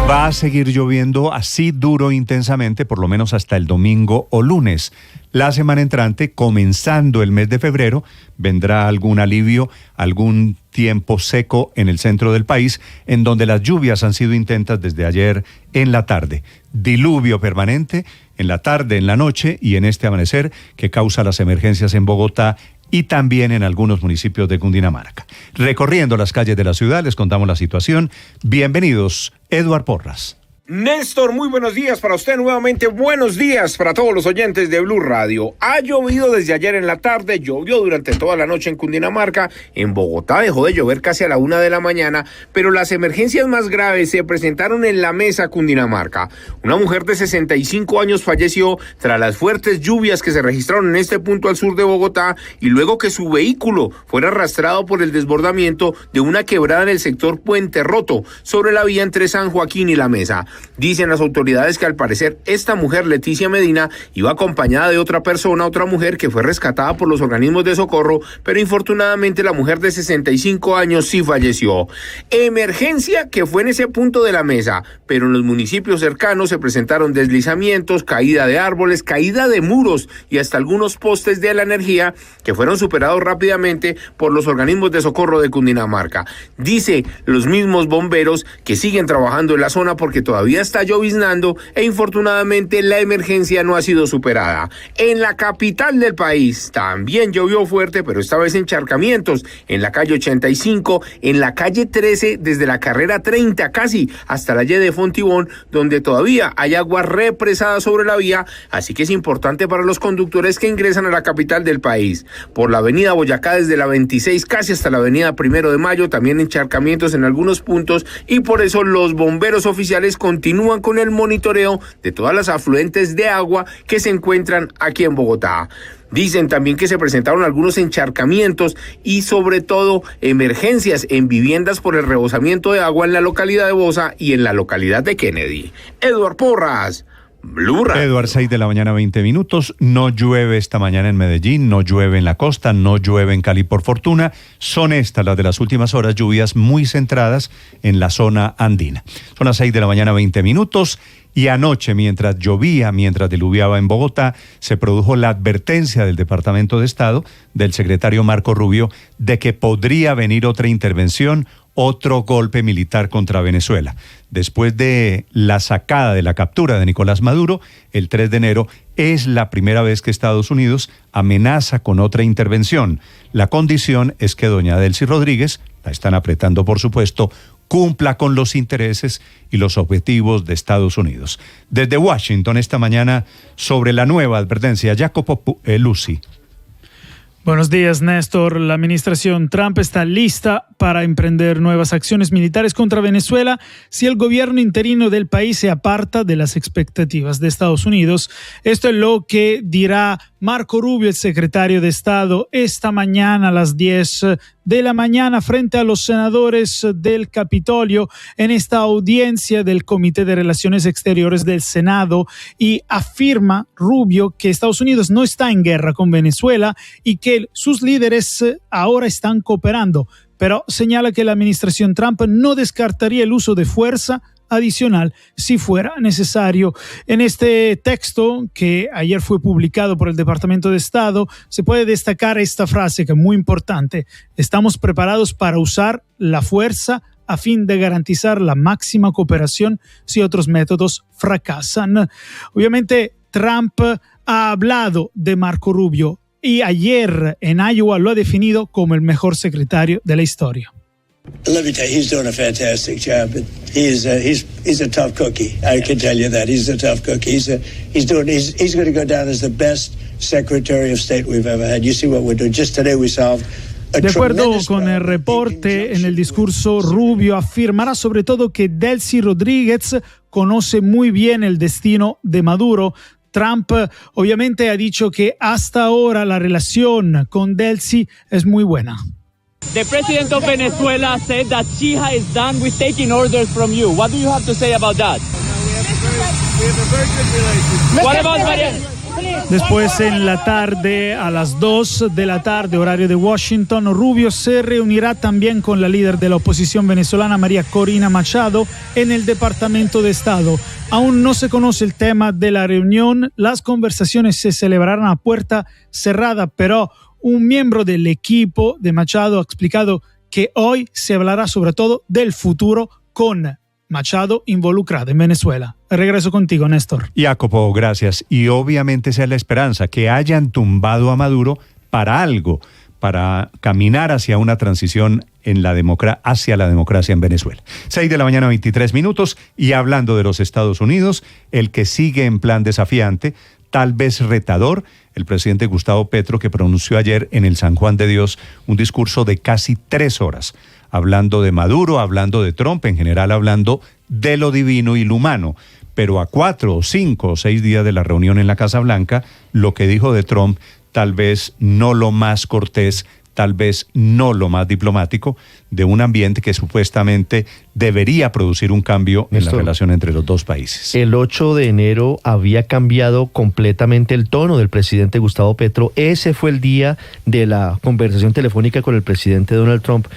Va a seguir lloviendo así duro intensamente, por lo menos hasta el domingo o lunes. La semana entrante, comenzando el mes de febrero, vendrá algún alivio, algún tiempo seco en el centro del país, en donde las lluvias han sido intensas desde ayer en la tarde. Diluvio permanente en la tarde, en la noche y en este amanecer que causa las emergencias en Bogotá y también en algunos municipios de Cundinamarca. Recorriendo las calles de la ciudad, les contamos la situación. Bienvenidos, Eduard Porras. Néstor, muy buenos días para usted nuevamente, buenos días para todos los oyentes de Blue Radio. Ha llovido desde ayer en la tarde, llovió durante toda la noche en Cundinamarca, en Bogotá dejó de llover casi a la 1 de la mañana, pero las emergencias más graves se presentaron en La Mesa, Cundinamarca. Una mujer de 65 años falleció tras las fuertes lluvias que se registraron en este punto al sur de Bogotá y luego que su vehículo fuera arrastrado por el desbordamiento de una quebrada en el sector Puente Roto, sobre la vía entre San Joaquín y La Mesa. Dicen las autoridades que al parecer esta mujer, Leticia Medina, iba acompañada de otra persona, otra mujer que fue rescatada por los organismos de socorro, pero infortunadamente la mujer de 65 años sí falleció. Emergencia que fue en ese punto de La Mesa, pero en los municipios cercanos se presentaron deslizamientos, caída de árboles, caída de muros y hasta algunos postes de la energía que fueron superados rápidamente por los organismos de socorro de Cundinamarca. Dice los mismos bomberos que siguen trabajando en la zona porque todavía está lloviznando e infortunadamente la emergencia no ha sido superada. En la capital del país también llovió fuerte, pero esta vez encharcamientos en la calle 85, en la calle 13, desde la carrera 30 casi hasta la Y de Fontibón, donde todavía hay agua represada sobre la vía, así que es importante para los conductores que ingresan a la capital del país. Por la avenida Boyacá desde la 26 casi hasta la avenida 1 de Mayo, también encharcamientos en algunos puntos y por eso los bomberos oficiales continúan con el monitoreo de todas las afluentes de agua que se encuentran aquí en Bogotá. Dicen también que se presentaron algunos encharcamientos y sobre todo emergencias en viviendas por el rebosamiento de agua en la localidad de Bosa y en la localidad de Kennedy. Eduard Porras, Blue Radio. Eduard, 6 de la mañana, 20 minutos. No llueve esta mañana en Medellín, no llueve en la costa, no llueve en Cali por fortuna. Son estas las de las últimas horas, lluvias muy centradas en la zona andina. Son las 6 de la mañana, 20 minutos. Y anoche, mientras llovía, mientras diluviaba en Bogotá, se produjo la advertencia del Departamento de Estado, del secretario Marco Rubio, de que podría venir otra intervención, otro golpe militar contra Venezuela. Después de la sacada de la captura de Nicolás Maduro, el 3 de enero, es la primera vez que Estados Unidos amenaza con otra intervención. La condición es que doña Delcy Rodríguez, la están apretando por supuesto, cumpla con los intereses y los objetivos de Estados Unidos. Desde Washington esta mañana, sobre la nueva advertencia, Jacopo Luzzi. Buenos días, Néstor. La administración Trump está lista para emprender nuevas acciones militares contra Venezuela si el gobierno interino del país se aparta de las expectativas de Estados Unidos. Esto es lo que dirá Marco Rubio, el secretario de Estado, esta mañana a las 10 de la mañana frente a los senadores del Capitolio en esta audiencia del Comité de Relaciones Exteriores del Senado, y afirma Rubio que Estados Unidos no está en guerra con Venezuela y que sus líderes ahora están cooperando, pero señala que la administración Trump no descartaría el uso de fuerza adicional si fuera necesario. En este texto que ayer fue publicado por el Departamento de Estado se puede destacar esta frase que es muy importante: estamos preparados para usar la fuerza a fin de garantizar la máxima cooperación si otros métodos fracasan. Obviamente Trump ha hablado de Marco Rubio y ayer en Iowa lo ha definido como el mejor secretario de la historia. Let me tell you, he's doing a fantastic job. But he's a tough cookie. I can tell you that he's a tough cookie. He's going to go down as the best Secretary of State we've ever had. You see what we're doing. Just today we solved. De acuerdo con el reporte, en el discurso Rubio afirmará sobre todo que Delcy Rodríguez conoce muy bien el destino de Maduro. Trump obviamente ha dicho que hasta ahora la relación con Delcy es muy buena. The president of Venezuela said that she is done with taking orders from you. What do you have to say about that? We have a very good relationship. What about Maria? Después, en la tarde, a las 2 de la tarde, horario de Washington, Rubio se reunirá también con la líder de la oposición venezolana, María Corina Machado, en el Departamento de Estado. Aún no se conoce el tema de la reunión. Las conversaciones se celebrarán a puerta cerrada, pero un miembro del equipo de Machado ha explicado que hoy se hablará sobre todo del futuro con Machado involucrada en Venezuela. Regreso contigo, Néstor. Jacopo, gracias. Y obviamente esa es la esperanza, que hayan tumbado a Maduro para algo, para caminar hacia una transición hacia la democracia en Venezuela. 6 de la mañana, 23 minutos, y hablando de los Estados Unidos, el que sigue en plan desafiante, tal vez retador, el presidente Gustavo Petro, que pronunció ayer en el San Juan de Dios un discurso de casi 3 horas, hablando de Maduro, hablando de Trump, en general hablando de lo divino y lo humano. Pero a 4 o 5 o 6 días de la reunión en la Casa Blanca, lo que dijo de Trump, tal vez no lo más cortés, tal vez no lo más diplomático, de un ambiente que supuestamente debería producir un cambio en la relación entre los dos países. El 8 de enero había cambiado completamente el tono del presidente Gustavo Petro. Ese fue el día de la conversación telefónica con el presidente Donald Trump.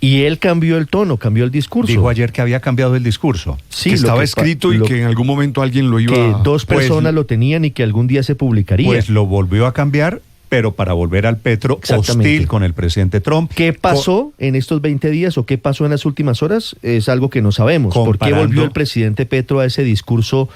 Y él cambió el tono, cambió el discurso. Dijo ayer que había cambiado el discurso. Sí, que estaba escrito y que en algún momento alguien lo iba que 2 personas lo tenían y que algún día se publicaría. Pues lo volvió a cambiar, pero para volver al Petro hostil con el presidente Trump. ¿Qué pasó en estos 20 días o qué pasó en las últimas horas? Es algo que no sabemos. ¿Por qué volvió el presidente Petro a ese discurso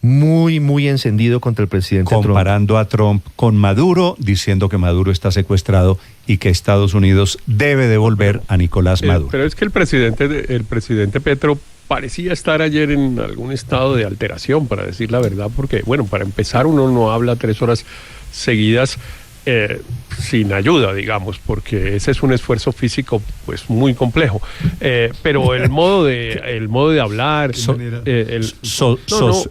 muy, muy encendido contra el presidente Trump? Comparando a Trump con Maduro, diciendo que Maduro está secuestrado y que Estados Unidos debe devolver a Nicolás Maduro. Pero es que el presidente Petro parecía estar ayer en algún estado de alteración, para decir la verdad, porque, bueno, para empezar uno no habla 3 horas seguidas sin ayuda, digamos, porque ese es un esfuerzo físico pues muy complejo, pero el modo de hablar,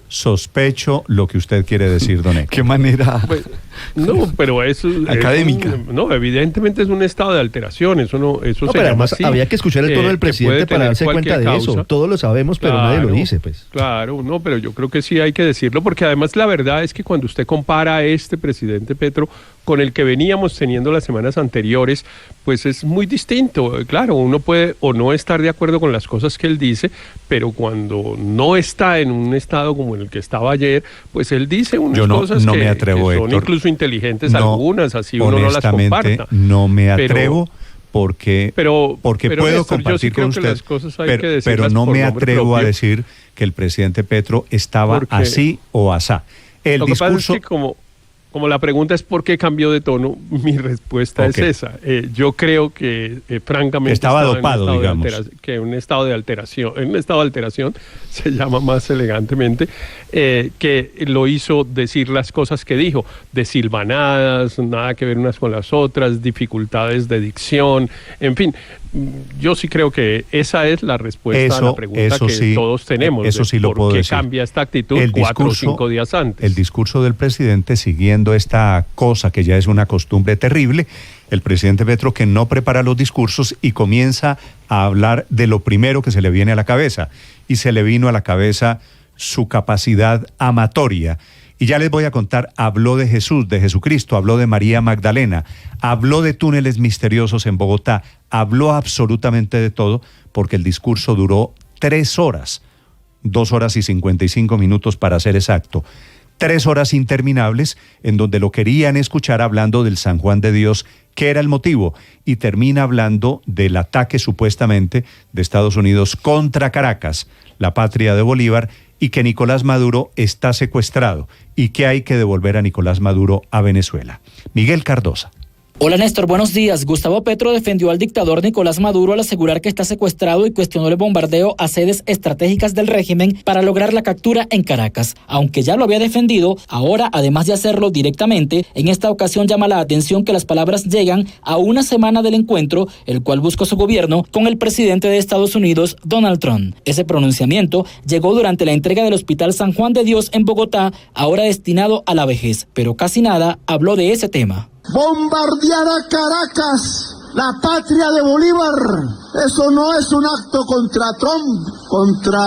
sospecho lo que usted quiere decir, don Héctor. ¿Qué manera? Pues, no, pero es académica. No, evidentemente es un estado de alteración, eso pero además había que escuchar el tono del presidente para darse cuenta de eso. Todos lo sabemos, pero nadie lo dice, pues. Claro, no, pero yo creo que sí hay que decirlo, porque además la verdad es que cuando usted compara a este presidente Petro con el que veníamos teniendo las semanas anteriores, pues es muy distinto. Claro, uno puede o no estar de acuerdo con las cosas que él dice, pero cuando no está en un estado como el que estaba ayer, pues él dice unas cosas que, me atrevo, que son Héctor, incluso inteligentes, algunas, así uno no las comparta. No me atrevo porque puedo Néstor, compartir con usted, pero no me atrevo a decir que el presidente Petro estaba así o asá. Lo que pasa es que como la pregunta es ¿por qué cambió de tono? Mi respuesta es esa. Yo creo que, francamente, estaba dopado, digamos. Que un estado de alteración se llama más elegantemente, que lo hizo decir las cosas que dijo, desilvanadas, nada que ver unas con las otras, dificultades de dicción, en fin. Yo sí creo que esa es la respuesta a la pregunta que todos tenemos. Eso sí lo puedo decir. ¿Por qué cambia esta actitud 4 o 5 días antes? El discurso del presidente, siguiendo esta cosa que ya es una costumbre terrible, el presidente Petro, que no prepara los discursos y comienza a hablar de lo primero que se le viene a la cabeza. Y se le vino a la cabeza su capacidad amatoria. Y ya les voy a contar, habló de Jesús, de Jesucristo, habló de María Magdalena, habló de túneles misteriosos en Bogotá, habló absolutamente de todo, porque el discurso duró 3 horas, 2 horas y 55 minutos para ser exacto. 3 horas interminables en donde lo querían escuchar hablando del San Juan de Dios, que era el motivo, y termina hablando del ataque supuestamente de Estados Unidos contra Caracas, la patria de Bolívar, y que Nicolás Maduro está secuestrado y que hay que devolver a Nicolás Maduro a Venezuela. Miguel Cardosa. Hola Néstor, buenos días. Gustavo Petro defendió al dictador Nicolás Maduro al asegurar que está secuestrado y cuestionó el bombardeo a sedes estratégicas del régimen para lograr la captura en Caracas. Aunque ya lo había defendido, ahora, además de hacerlo directamente, en esta ocasión llama la atención que las palabras llegan a una semana del encuentro, el cual buscó su gobierno con el presidente de Estados Unidos, Donald Trump. Ese pronunciamiento llegó durante la entrega del Hospital San Juan de Dios en Bogotá, ahora destinado a la vejez, pero casi nada habló de ese tema. Bombardear a Caracas, la patria de Bolívar, eso no es un acto contra Trump, contra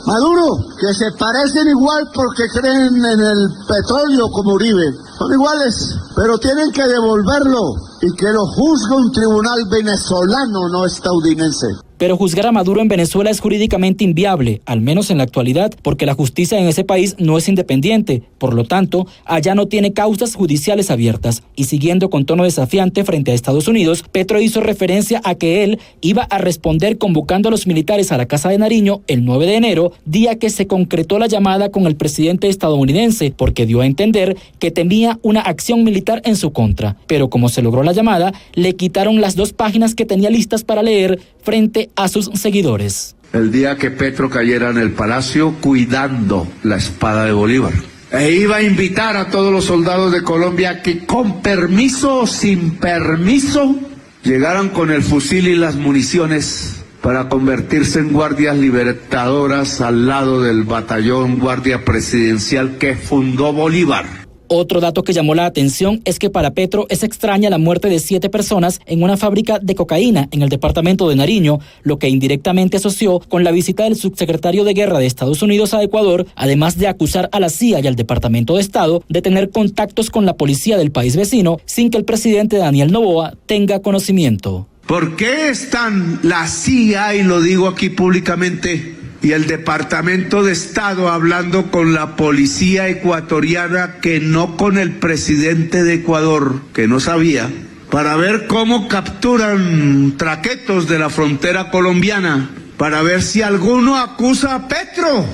Maduro, que se parecen igual porque creen en el petróleo como Uribe. Son iguales, pero tienen que devolverlo y que lo juzgue un tribunal venezolano, no estadounidense. Pero juzgar a Maduro en Venezuela es jurídicamente inviable, al menos en la actualidad, porque la justicia en ese país no es independiente. Por lo tanto, allá no tiene causas judiciales abiertas. Y siguiendo con tono desafiante frente a Estados Unidos, Petro hizo referencia a que él iba a responder convocando a los militares a la Casa de Nariño el 9 de enero, día que se concretó la llamada con el presidente estadounidense, porque dio a entender que temía una acción militar en su contra. Pero como se logró la llamada, le quitaron las 2 páginas que tenía listas para leer frente a sus seguidores. El día que Petro cayera en el palacio cuidando la espada de Bolívar. E iba a invitar a todos los soldados de Colombia que con permiso o sin permiso llegaran con el fusil y las municiones para convertirse en guardias libertadoras al lado del batallón guardia presidencial que fundó Bolívar. Otro dato que llamó la atención es que para Petro es extraña la muerte de 7 personas en una fábrica de cocaína en el departamento de Nariño, lo que indirectamente asoció con la visita del subsecretario de Guerra de Estados Unidos a Ecuador, además de acusar a la CIA y al Departamento de Estado de tener contactos con la policía del país vecino sin que el presidente Daniel Noboa tenga conocimiento. ¿Por qué están la CIA, y lo digo aquí públicamente, y el Departamento de Estado hablando con la policía ecuatoriana, que no con el presidente de Ecuador, que no sabía, para ver cómo capturan traquetos de la frontera colombiana, para ver si alguno acusa a Petro?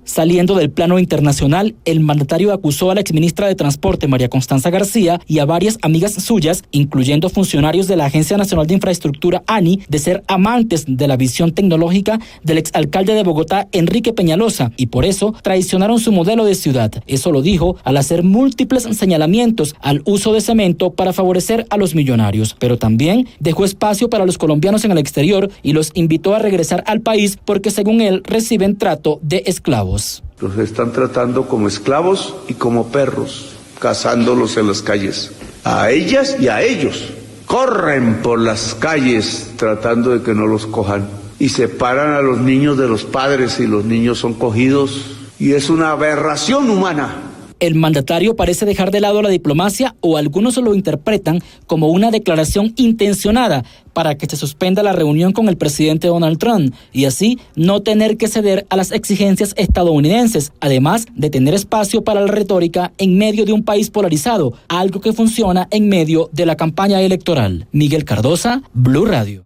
Saliendo del plano internacional, el mandatario acusó a la exministra de Transporte, María Constanza García, y a varias amigas suyas, incluyendo funcionarios de la Agencia Nacional de Infraestructura, ANI, de ser amantes de la visión tecnológica del exalcalde de Bogotá, Enrique Peñalosa, y por eso traicionaron su modelo de ciudad. Eso lo dijo al hacer múltiples señalamientos al uso de cemento para favorecer a los millonarios. Pero también dejó espacio para los colombianos en el exterior y los invitó a regresar al país porque, según él, reciben trato de esclavos. Los están tratando como esclavos y como perros, cazándolos en las calles. A ellas y a ellos. Corren por las calles tratando de que no los cojan. Y separan a los niños de los padres y los niños son cogidos. Y es una aberración humana. El mandatario parece dejar de lado la diplomacia, o algunos lo interpretan como una declaración intencionada para que se suspenda la reunión con el presidente Donald Trump y así no tener que ceder a las exigencias estadounidenses, además de tener espacio para la retórica en medio de un país polarizado, algo que funciona en medio de la campaña electoral. Miguel Cardosa, Blue Radio.